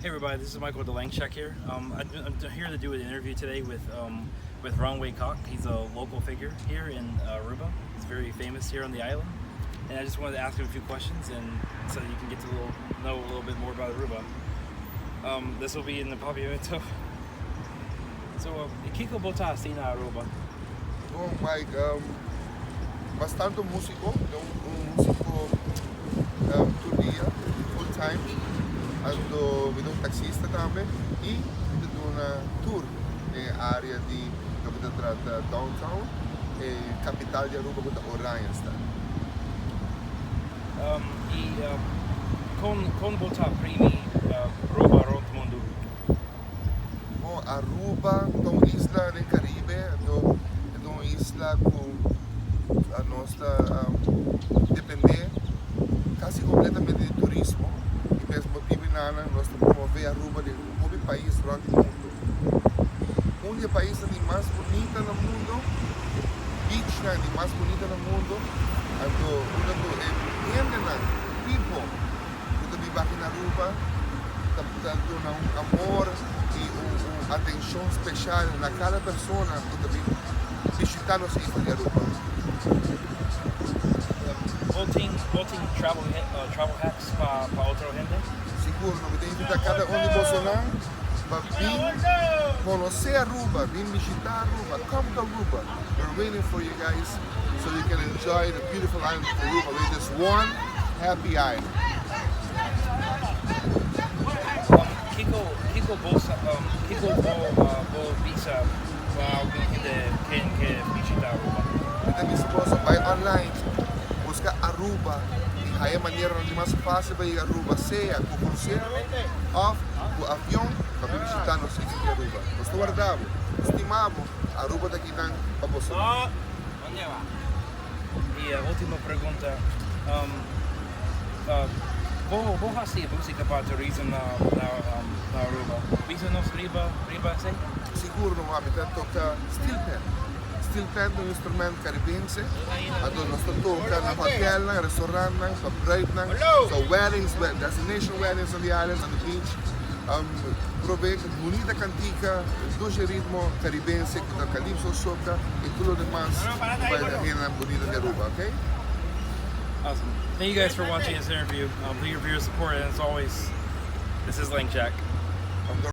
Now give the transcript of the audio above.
Hey everybody, this is Michael Delangchek here. I'm here to do an interview today with Ron Wei Kok. He's a local figure here in Aruba. He's very famous here on the island, and I just wanted to ask him a few questions, and so you can get to know a little bit more about Aruba. This will be in the paviamento. So, Kiko Bota na Aruba. Oh Mike, bastante músico, un músico turnia, full time. Ando with un taxista também e do una tour area di dove tratta downtown e capital di Aruba con Orion Con Bota primi Aruba Rotmundo. Oh, Aruba è una isla nel Caribe, è una isla con la nostra dipende quasi completamente di turismo. Per motivi nós promover Aruba de um país durante o mundo. Um dos países mais bonitos no mundo, beach mais bonita no mundo, people que vive aqui na Aruba, dando um amor e uma atenção especial na cada pessoa que visitar nossa isla de Aruba. Volting travel hacks para outro gente? Seguro, não tem que invitar cada de Bolsonaro para vir conhecer Aruba, vir visitar Aruba. Come to Aruba. We're waiting for you guys so you can enjoy the beautiful island of Aruba with this one happy island. Kiko Bo visa para alguém que visita Aruba. Então minha esposa vai online, busca Aruba. Aí a maneira mais fácil para ir a Aruba, seja com cruzeiro ou com avião para visitar nossa ilha de Aruba. Nós guardamos, estimamos Aruba daqui para você. E a última pergunta, vou fazer música para turismo na Aruba? Bisa nos riba sei? Seguro não vamos tocar steel pen. Steel pen é um instrumento caribense. Nós tocamos na hotel, na restaurante, na break, so weddings, destination weddings on the islands, on the beach. Provei bonita cantica, dois ritmo caribense, com o calypso, soca e tudo demais vai da reina bonita de Aruba, okay? Awesome. Thank you guys for watching this interview. Leave your viewer support, and as always, this is Langchek.